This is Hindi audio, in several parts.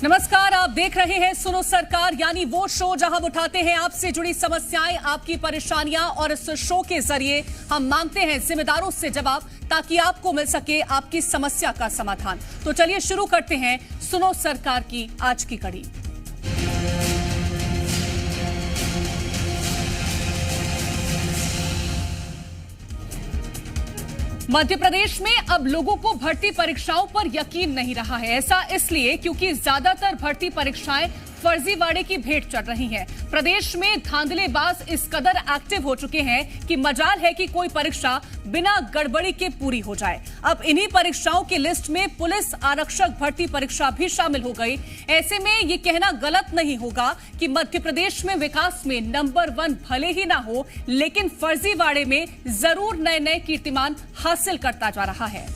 नमस्कार, आप देख रहे हैं सुनो सरकार, यानी वो शो जहां हम उठाते हैं आपसे जुड़ी समस्याएं, आपकी परेशानियां, और इस शो के जरिए हम मांगते हैं जिम्मेदारों से जवाब ताकि आपको मिल सके आपकी समस्या का समाधान। तो चलिए शुरू करते हैं सुनो सरकार की आज की कड़ी। मध्य प्रदेश में अब लोगों को भर्ती परीक्षाओं पर यकीन नहीं रहा है। ऐसा इसलिए क्योंकि ज्यादातर भर्ती परीक्षाएं फर्जीवाड़े की भेंट चढ़ रही हैं। प्रदेश में धांधलेबाज इस कदर एक्टिव हो चुके हैं कि मजाल है कि कोई परीक्षा बिना गड़बड़ी के पूरी हो जाए। अब इन्हीं परीक्षाओं की लिस्ट में पुलिस आरक्षक भर्ती परीक्षा भी शामिल हो गई। ऐसे में ये कहना गलत नहीं होगा कि मध्य प्रदेश में विकास में नंबर 1 भले ही ना हो, लेकिन फर्जीवाड़े में जरूर नए नए कीर्तिमान हासिल करता जा रहा है।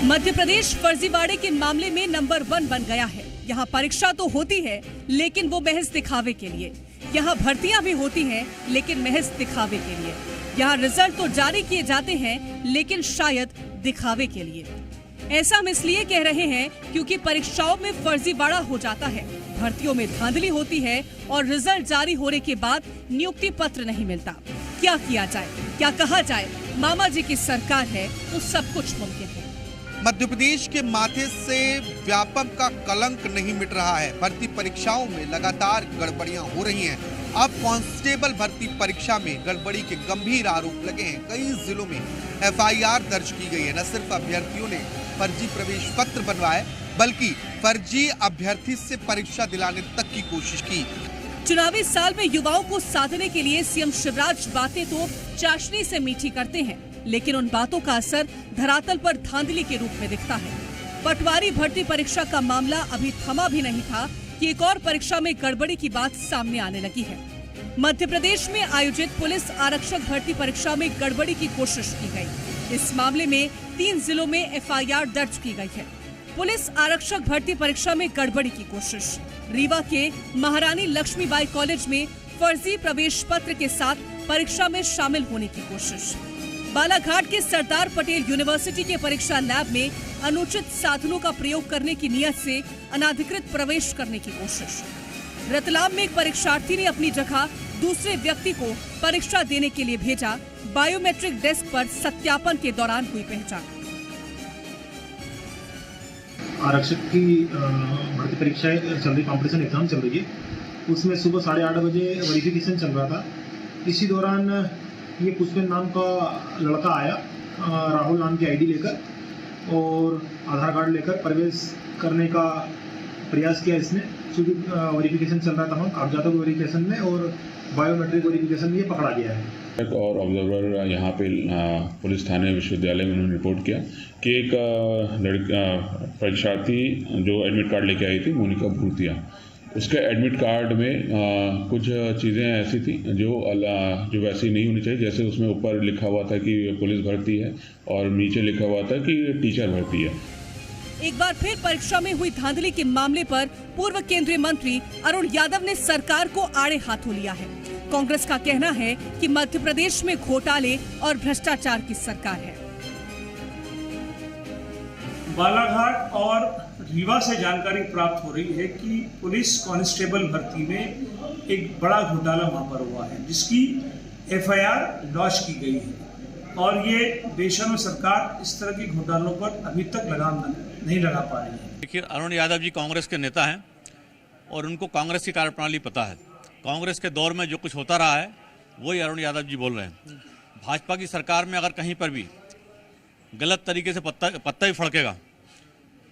मध्य प्रदेश फर्जीवाड़े के मामले में नंबर 1 बन गया है। यहाँ परीक्षा तो होती है, लेकिन वो महज दिखावे के लिए। यहाँ भर्तियां भी होती हैं, लेकिन महज दिखावे के लिए। यहाँ रिजल्ट तो जारी किए जाते हैं, लेकिन शायद दिखावे के लिए। ऐसा हम इसलिए कह रहे हैं क्योंकि परीक्षाओं में फर्जीवाड़ा हो जाता है, भर्तियों में धांधली होती है और रिजल्ट जारी होने के बाद नियुक्ति पत्र नहीं मिलता। क्या किया जाए, क्या कहा जाए? मामा जी की सरकार है तो सब कुछ मुमकिन है। मध्य प्रदेश के माथे से व्यापम का कलंक नहीं मिट रहा है। भर्ती परीक्षाओं में लगातार गड़बड़ियां हो रही हैं। अब कांस्टेबल भर्ती परीक्षा में गड़बड़ी के गंभीर आरोप लगे हैं। कई जिलों में FIR दर्ज की गई है। न सिर्फ अभ्यर्थियों ने फर्जी प्रवेश पत्र बनवाए, बल्कि फर्जी अभ्यर्थी से परीक्षा दिलाने तक की कोशिश की। चुनावी साल में युवाओं को साधने के लिए सीएम शिवराज बातें तो चाशनी से मीठी करते हैं, लेकिन उन बातों का असर धरातल पर धांधली के रूप में दिखता है। पटवारी भर्ती परीक्षा का मामला अभी थमा भी नहीं था कि एक और परीक्षा में गड़बड़ी की बात सामने आने लगी है। मध्य प्रदेश में आयोजित पुलिस आरक्षक भर्ती परीक्षा में गड़बड़ी की कोशिश की गई। इस मामले में 3 जिलों में FIR दर्ज की गई है। पुलिस आरक्षक भर्ती परीक्षा में गड़बड़ी की कोशिश। रीवा के महारानी लक्ष्मीबाई कॉलेज में फर्जी प्रवेश पत्र के साथ परीक्षा में शामिल होने की कोशिश। बालाघाट के सरदार पटेल यूनिवर्सिटी के परीक्षा लैब में अनुचित साधनों का प्रयोग करने की नियत से अनाधिकृत प्रवेश करने की कोशिश। रतलाम में एक परीक्षार्थी ने अपनी जगह दूसरे व्यक्ति को परीक्षा देने के लिए भेजा। बायोमेट्रिक डेस्क पर सत्यापन के दौरान हुई पहचान। आरक्षक की भर्ती परीक्षा चल रही, कॉम्पिटिशन एग्जाम चल रही है। उसमें सुबह 8:30 बजे वेरिफिकेशन चल रहा था। इसी दौरान ये पुष्पेन नाम का लड़का आया, राहुल नाम की ID लेकर और आधार कार्ड लेकर प्रवेश करने का प्रयास किया इसने। क्योंकि वेरिफिकेशन चल रहा था, हम कागजातों के वेरिफिकेशन में और बायोमेट्रिक वेरिफिकेशन में ये पकड़ा गया है। और ऑब्जर्वर यहाँ पे पुलिस थाने विश्वविद्यालय में उन्होंने रिपोर्ट किया कि एक परीक्षार्थी जो एडमिट कार्ड लेके आई थी, मोनिका भूतिया, उसके एडमिट कार्ड में कुछ चीज़ें ऐसी थी जो वैसी नहीं होनी चाहिए। जैसे उसमें ऊपर लिखा हुआ था कि पुलिस भर्ती है और नीचे लिखा हुआ था कि टीचर भर्ती है। एक बार फिर परीक्षा में हुई धांधली के मामले पर पूर्व केंद्रीय मंत्री अरुण यादव ने सरकार को आड़े हाथों लिया है। कांग्रेस का कहना है कि मध्य प्रदेश में घोटाले और भ्रष्टाचार की सरकार है। बालाघाट और रीवा से जानकारी प्राप्त हो रही है कि पुलिस कांस्टेबल भर्ती में एक बड़ा घोटाला वहां पर हुआ है, जिसकी FIR लॉन्च की गई है। और ये बेशर्म सरकार इस तरह के घोटालों पर अभी तक लगाम नहीं लगा पा रही है। देखिए, अरुण यादव जी कांग्रेस के नेता हैं और उनको कांग्रेस की कार्यप्रणाली पता है। कांग्रेस के दौर में जो कुछ होता रहा है वही अरुण यादव जी बोल रहे हैं। भाजपा की सरकार में अगर कहीं पर भी गलत तरीके से पत्ता ही फड़केगा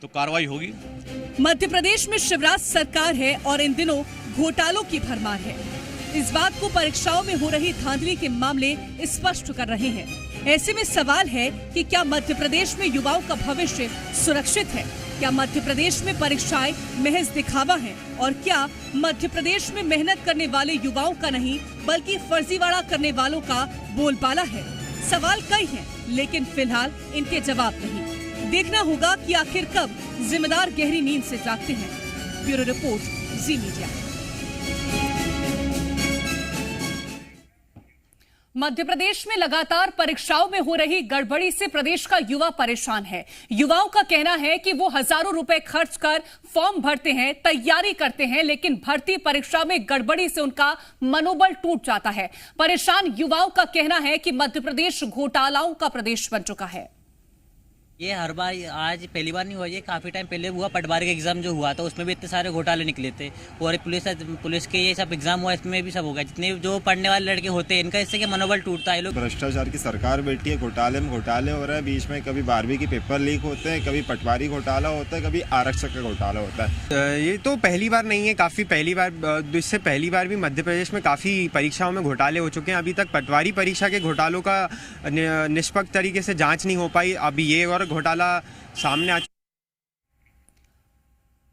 तो कार्रवाई होगी। मध्य प्रदेश में शिवराज सरकार है और इन दिनों घोटालों की भरमार है। इस बात को परीक्षाओं में हो रही धांधली के मामले स्पष्ट कर रहे हैं। ऐसे में सवाल है कि क्या मध्य प्रदेश में युवाओं का भविष्य सुरक्षित है? क्या मध्य प्रदेश में परीक्षाएं महज दिखावा है? और क्या मध्य प्रदेश में मेहनत करने वाले युवाओं का नहीं, बल्कि फर्जीवाड़ा करने वालों का बोलबाला है? सवाल कई हैं, लेकिन फिलहाल इनके जवाब नहीं। देखना होगा कि आखिर कब जिम्मेदार गहरी नींद से जागते हैं। ब्यूरो रिपोर्ट, जी मीडिया। मध्य प्रदेश में लगातार परीक्षाओं में हो रही गड़बड़ी से प्रदेश का युवा परेशान है। युवाओं का कहना है कि वो हजारों रुपए खर्च कर फॉर्म भरते हैं, तैयारी करते हैं, लेकिन भर्ती परीक्षा में गड़बड़ी से उनका मनोबल टूट जाता है। परेशान युवाओं का कहना है कि मध्य प्रदेश घोटालाओं का प्रदेश बन चुका है। ये हर बार, आज पहली बार नहीं हुआ, ये काफ़ी टाइम पहले हुआ। पटवारी का एग्जाम जो हुआ था उसमें भी इतने सारे घोटाले निकले थे, और पुलिस के ये सब एग्जाम हुआ, इसमें भी सब हो गया। जितने जो पढ़ने वाले लड़के होते हैं इनका इससे क्या मनोबल टूटता है। लोग भ्रष्टाचार की सरकार बैठी है, घोटाले में घोटाले हो रहे हैं। बीच में कभी 12वीं की पेपर लीक होते हैं, कभी पटवारी घोटाला होता है, कभी आरक्षक का घोटाला होता है। ये तो पहली बार नहीं है, काफ़ी पहली बार, इससे पहली बार भी मध्य प्रदेश में काफ़ी परीक्षाओं में घोटाले हो चुके हैं। अभी तक पटवारी परीक्षा के घोटालों का निष्पक्ष तरीके से जांच नहीं हो पाई। अभी ये और घोटाला सामने आ।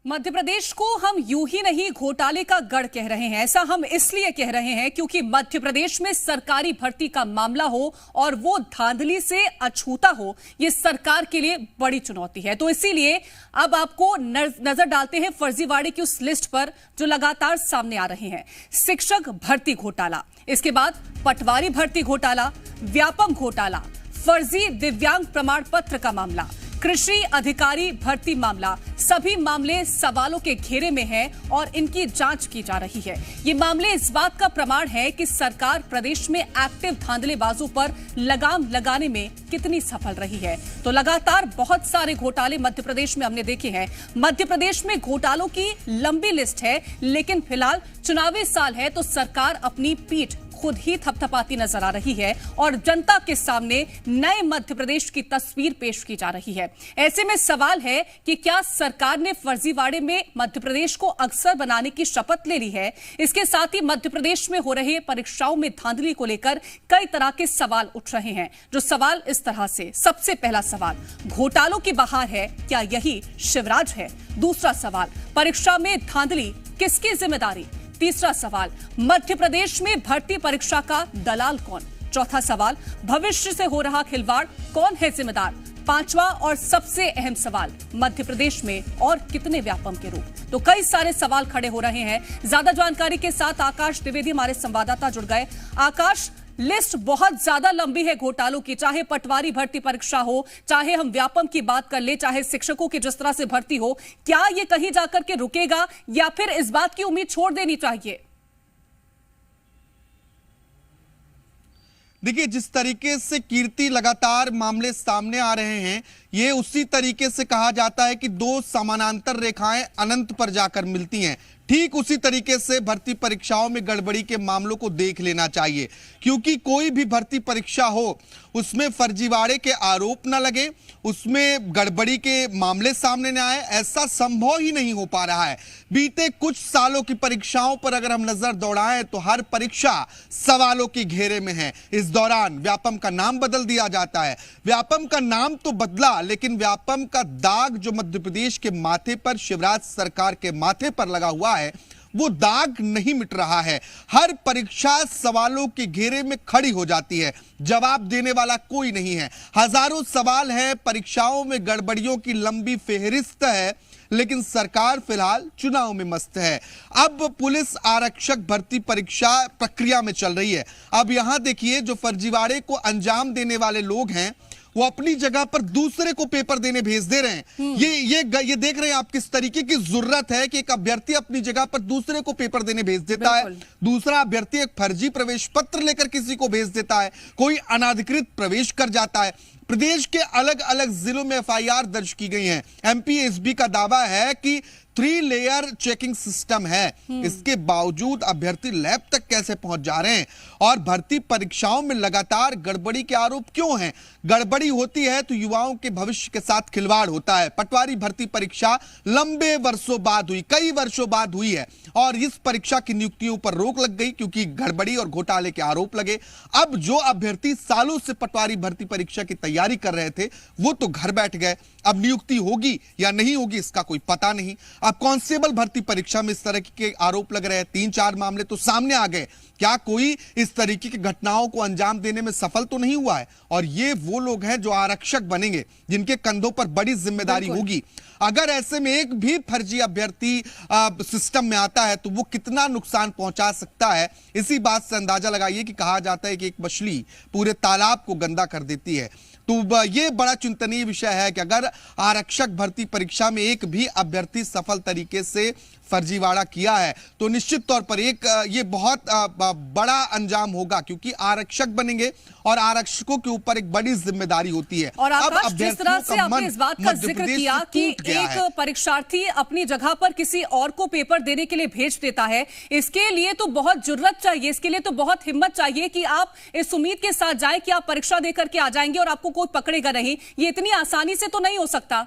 मध्य प्रदेश को हम यूं ही नहीं घोटाले का गढ़ कह रहे हैं। ऐसा हम इसलिए कह रहे हैं क्योंकि मध्य प्रदेश में सरकारी भर्ती का मामला हो और वो धांधली से अछूता हो, ये सरकार के लिए बड़ी चुनौती है। तो इसीलिए अब आपको नजर डालते हैं फर्जीवाड़े की उस लिस्ट पर जो लगातार सामने आ रहे हैं। शिक्षक भर्ती घोटाला, इसके बाद पटवारी भर्ती घोटाला, व्यापम घोटाला, फर्जी दिव्यांग प्रमाण पत्र का मामला, कृषि अधिकारी भर्ती मामला, सभी मामले सवालों के घेरे में हैं और इनकी जांच की जा रही है। ये मामले इस बात का प्रमाण है कि सरकार प्रदेश में एक्टिव धांधलेबाजों पर लगाम लगाने में कितनी सफल रही है। तो लगातार बहुत सारे घोटाले मध्य प्रदेश में हमने देखे हैं। मध्य प्रदेश में घोटालों की लंबी लिस्ट है, लेकिन फिलहाल चुनावी साल है तो सरकार अपनी पीठ खुद ही थपथपाती नजर आ रही है और जनता के सामने नए मध्य प्रदेश की तस्वीर पेश की जा रही है। ऐसे में सवाल है कि क्या सरकार ने फर्जीवाड़े में मध्य प्रदेश को अग्रसर बनाने की शपथ ले ली है। इसके साथ ही मध्य प्रदेश में हो रहे परीक्षाओं में धांधली को लेकर कई तरह के सवाल उठ रहे हैं। जो सवाल इस तरह से, सबसे पहला सवाल, घोटालों की बहार है, क्या यही शिवराज है? दूसरा सवाल, परीक्षा में धांधली किसकी जिम्मेदारी? तीसरा सवाल, मध्य प्रदेश में भर्ती परीक्षा का दलाल कौन? चौथा सवाल, भविष्य से हो रहा खिलवाड़, कौन है जिम्मेदार? पांचवा और सबसे अहम सवाल, मध्य प्रदेश में और कितने व्यापम के रूप? तो कई सारे सवाल खड़े हो रहे हैं। ज्यादा जानकारी के साथ आकाश द्विवेदी हमारे संवाददाता जुड़ गए। आकाश, लिस्ट बहुत ज्यादा लंबी है घोटालों की, चाहे पटवारी भर्ती परीक्षा हो, चाहे हम व्यापम की बात कर ले, चाहे शिक्षकों की जिस तरह से भर्ती हो। क्या ये कहीं जाकर के रुकेगा या फिर इस बात की उम्मीद छोड़ देनी चाहिए? देखिए, जिस तरीके से कीर्ति लगातार मामले सामने आ रहे हैं, ये उसी तरीके से कहा जाता है कि दो समानांतर रेखाएं अनंत पर जाकर मिलती हैं। ठीक उसी तरीके से भर्ती परीक्षाओं में गड़बड़ी के मामलों को देख लेना चाहिए, क्योंकि कोई भी भर्ती परीक्षा हो उसमें फर्जीवाड़े के आरोप न लगे, उसमें गड़बड़ी के मामले सामने न आए, ऐसा संभव ही नहीं हो पा रहा है। बीते कुछ सालों की परीक्षाओं पर अगर हम नजर दौड़ाएं तो हर परीक्षा सवालों के घेरे में है। इस दौरान व्यापम का नाम बदल दिया जाता है। व्यापम का नाम तो बदला, लेकिन व्यापम का दाग जो मध्य प्रदेश के माथे पर, शिवराज सरकार के माथे पर लगा हुआ है, वो दाग नहीं मिट रहा है। हर परीक्षा सवालों के घेरे में खड़ी हो जाती है, जवाब देने वाला कोई नहीं है। हजारों सवाल हैं, परीक्षाओं में गड़बड़ियों की लंबी फेहरिस्त है, लेकिन सरकार फिलहाल चुनाव में मस्त है। अब पुलिस आरक्षक भर्ती परीक्षा प्रक्रिया में चल रही है। अब यहां देखिए, जो फर्जीवाड़े को अंजाम देने वाले लोग हैं वो अपनी जगह पर दूसरे को पेपर देने भेज दे रहे हैं। ये देख रहे हैं आप किस तरीके की जरूरत है कि एक अभ्यर्थी अपनी जगह पर दूसरे को पेपर देने भेज देता है। दूसरा अभ्यर्थी एक फर्जी प्रवेश पत्र लेकर किसी को भेज देता है, कोई अनाधिकृत प्रवेश कर जाता है। प्रदेश के अलग अलग जिलों में एफआईआर दर्ज की गई हैं। एमपीएसबी का दावा है कि 3 लेयर चेकिंग सिस्टम है, इसके बावजूद अभ्यर्थी लैब तक कैसे पहुंच जा रहे हैं? और भर्ती परीक्षाओं में लगातार गड़बड़ी के आरोप क्यों हैं? गड़बड़ी होती है तो युवाओं के भविष्य के साथ खिलवाड़ होता है। पटवारी भर्ती परीक्षा लंबे वर्षों बाद हुई, कई वर्षों बाद हुई है, और इस परीक्षा की नियुक्तियों पर रोक लग गई क्योंकि गड़बड़ी और घोटाले के आरोप लगे। अब जो अभ्यर्थी सालों से पटवारी भर्ती परीक्षा की तैयारी तैयारी कर रहे थे वो तो घर बैठ गए। अब नियुक्ति होगी या नहीं होगी इसका कोई पता नहीं। अब कांस्टेबल भर्ती परीक्षा में इस तरह के आरोप लग रहे हैं, 3-4 मामले तो सामने आ गए। क्या कोई इस तरीके की घटनाओं को अंजाम देने में सफल तो नहीं हुआ है? और ये वो लोग हैं जो आरक्षक बनेंगे, जिनके कंधों पर बड़ी जिम्मेदारी होगी। अगर ऐसे में एक भी फर्जी अभ्यर्थी सिस्टम में आता है तो वो कितना नुकसान पहुंचा सकता है, इसी बात से अंदाजा लगाइए कि कहा जाता है कि एक मछली पूरे तालाब को गंदा कर देती है। तो ये बड़ा चिंतनीय विषय है कि अगर आरक्षक भर्ती परीक्षा में एक भी अभ्यर्थी सफल तरीके से फर्जीवाड़ा किया है तो निश्चित तौर पर ये बहुत बड़ा अंजाम होगा, क्योंकि आरक्षक बनेंगे और आरक्षकों के ऊपर एक बड़ी जिम्मेदारी होती है। और आकाश, जिस तरह से आपने इस बात का जिक्र किया कि एक परीक्षार्थी अपनी जगह पर किसी और को पेपर देने के लिए भेज देता है, इसके लिए तो बहुत जुर्रत चाहिए, इसके लिए तो बहुत हिम्मत चाहिए कि आप इस उम्मीद के साथ जाएं कि आप परीक्षा देकर के आ जाएंगे और आपको कोई पकड़ेगा नहीं। ये इतनी आसानी से तो नहीं हो सकता।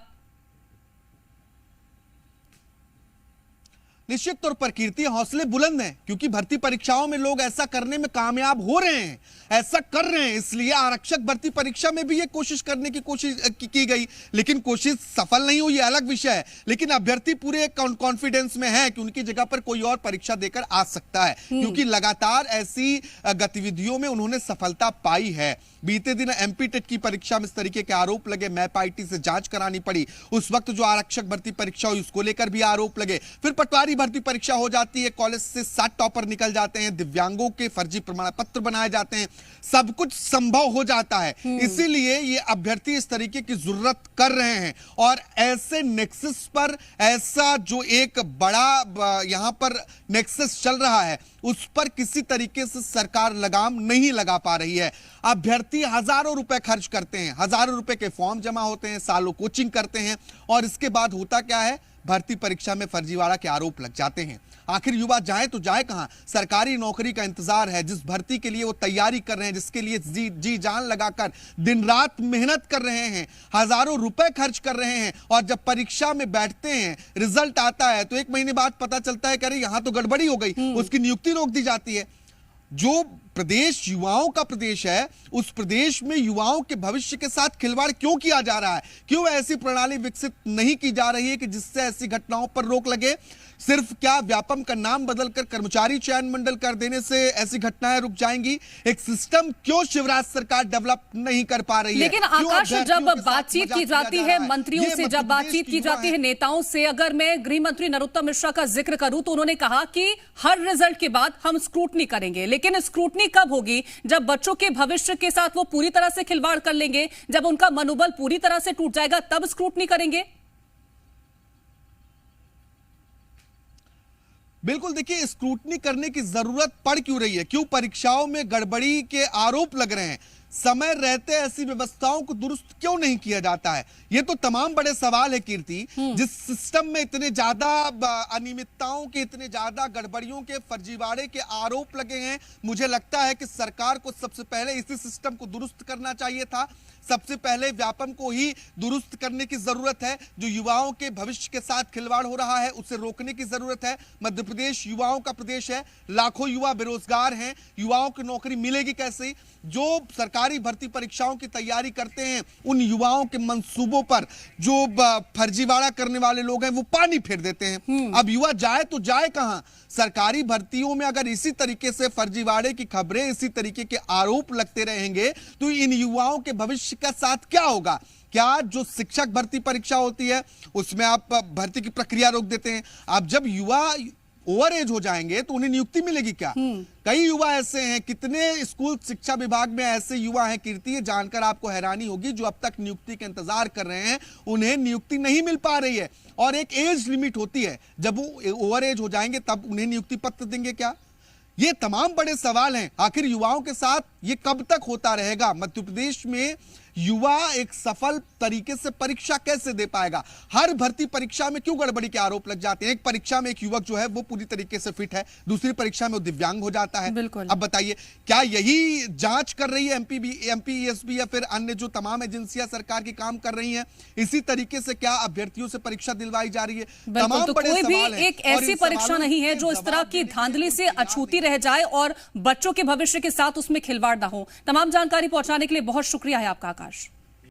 निश्चित तौर पर कीर्ति, हौसले बुलंद हैं, क्योंकि भर्ती परीक्षाओं में लोग ऐसा करने में कामयाब हो रहे हैं, ऐसा कर रहे हैं। इसलिए आरक्षक भर्ती परीक्षा में भी ये कोशिश करने की कोशिश की गई, लेकिन कोशिश सफल नहीं हुई, अलग विषय है। लेकिन अभ्यर्थी पूरे कॉन्फिडेंस में है कि उनकी जगह पर कोई और परीक्षा देकर आ सकता है, क्योंकि लगातार ऐसी गतिविधियों में उन्होंने सफलता पाई है। बीते दिन एमपी टेट की परीक्षा में इस तरीके के आरोप लगे, मैप आईटी से जांच करानी पड़ी। उस वक्त जो आरक्षक भर्ती परीक्षा हुई उसको लेकर भी आरोप लगे। फिर पटवारी भर्ती परीक्षा हो जाती है, कॉलेज से 7 टॉपर निकल जाते हैं, दिव्यांगों के फर्जी प्रमाण पत्र बनाए जाते हैं, सब कुछ संभव हो जाता है। इसीलिए ये अभ्यर्थी इस तरीके की जरूरत कर रहे हैं। और ऐसे नेक्सस पर ऐसा जो एक बड़ा यहां पर नेक्सस चल रहा है उस पर किसी तरीके से सरकार लगाम नहीं लगा पा रही है। अभ्यर्थी हजारों रुपए खर्च करते हैं, हजारों रुपए के फॉर्म जमा होते हैं, सालों कोचिंग करते हैं, और इसके बाद होता क्या है, भर्ती परीक्षा में फर्जीवाड़ा के आरोप लग जाते हैं। आखिर युवा जाए तो जाए कहां? सरकारी नौकरी का इंतजार है, जिस भर्ती के लिए वो तैयारी कर रहे हैं, जिसके लिए जी जान लगाकर दिन रात मेहनत कर रहे हैं, हजारों रुपए खर्च कर रहे हैं, और जब परीक्षा में बैठते हैं, रिजल्ट आता है तो 1 महीने बाद पता चलता है कि अरे यहां तो गड़बड़ी हो गई, उसकी नियुक्ति रोक दी जाती है। जो प्रदेश युवाओं का प्रदेश है, उस प्रदेश में युवाओं के भविष्य के साथ खिलवाड़ क्यों किया जा रहा है? क्यों ऐसी प्रणाली विकसित नहीं की जा रही है कि जिससे ऐसी घटनाओं पर रोक लगे? सिर्फ क्या व्यापम का नाम बदलकर कर्मचारी चयन मंडल कर देने से ऐसी घटनाएं रुक जाएंगी? एक सिस्टम क्यों शिवराज सरकार डेवलप नहीं कर पा रही है? लेकिन आकाश, जब बातचीत की जाती है मंत्रियों से, जब बातचीत की जाती है नेताओं से, अगर मैं गृह मंत्री नरोत्तम मिश्रा का जिक्र करूं तो उन्होंने कहा कि हर रिजल्ट के बाद हम स्क्रूटनी करेंगे। लेकिन स्क्रूटनी कब होगी? जब बच्चों के भविष्य के साथ वो पूरी तरह से खिलवाड़ कर लेंगे, जब उनका मनोबल पूरी तरह से टूट जाएगा, तब स्क्रूटनी करेंगे। बिल्कुल, देखिए स्क्रूटनी करने की जरूरत पड़ क्यों रही है? क्यों परीक्षाओं में गड़बड़ी के आरोप लग रहे हैं? समय रहते ऐसी व्यवस्थाओं को दुरुस्त क्यों नहीं किया जाता है? ये तो तमाम बड़े सवाल है कीर्ति। जिस सिस्टम में इतने ज्यादा अनियमितताओं के, इतने ज्यादा गड़बड़ियों के, फर्जीवाड़े के आरोप लगे हैं, मुझे लगता है कि सरकार को सबसे पहले इसी सिस्टम को दुरुस्त करना चाहिए था। सबसे पहले व्यापम को ही दुरुस्त करने की जरूरत है। जो युवाओं के भविष्य के साथ खिलवाड़ हो रहा है उसे रोकने की जरूरत है। मध्य प्रदेश युवाओं का प्रदेश है, लाखों युवा बेरोजगार हैं, युवाओं को नौकरी मिलेगी कैसे? जो सरकारी भर्ती परीक्षाओं की तैयारी करते हैं उन युवाओं के मंसूबों पर जो फर्जीवाड़ा करने वाले लोग हैं वो पानी फेर देते हैं। अब युवा जाए तो जाए कहां? सरकारी भर्तियों में अगर इसी तरीके से फर्जीवाड़े की खबरें, इसी तरीके के आरोप लगते रहेंगे तो इन युवाओं के भविष्य का साथ क्या होगा? क्या जो शिक्षक भर्ती परीक्षा होती है उसमें आप भर्ती की प्रक्रिया रोक देते हैं? अब जब युवा ओवर एज हो जाएंगे तो उन्हें नियुक्ति मिलेगी क्या? कई युवा ऐसे हैं, कितने स्कूल शिक्षा विभाग में ऐसे युवा हैं कीर्ति, ये जानकर आपको हैरानी होगी, जो अब तक नियुक्ति का इंतजार कर रहे हैं, उन्हें नियुक्ति नहीं मिल पा रही है। और एक एज लिमिट होती है, जब वो ओवर एज हो जाएंगे तब उन्हें नियुक्ति पत्र देंगे क्या? ये तमाम बड़े सवाल हैं। आखिर युवाओं के साथ ये कब तक होता रहेगा? मध्य प्रदेश में युवा एक सफल तरीके से परीक्षा कैसे दे पाएगा? हर भर्ती परीक्षा में क्यों गड़बड़ी के आरोप लग जाते हैं? एक परीक्षा में एक युवक जो है वो पूरी तरीके से फिट है, दूसरी परीक्षा में वो दिव्यांग हो जाता है। अब बताइए, क्या यही जांच कर रही है एमपीएसबी या फिर अन्य जो तमाम एजेंसियां सरकार की काम कर रही हैं? इसी तरीके से क्या अभ्यर्थियों से परीक्षा दिलवाई जा रही है? तमाम तो कोई भी एक ऐसी परीक्षा नहीं है जो इस तरह की धांधली से अछूती रह जाए और बच्चों के भविष्य के साथ उसमें खिलवाड़ ना हो। तमाम जानकारी पहुंचाने के लिए बहुत शुक्रिया है आपका आकाश।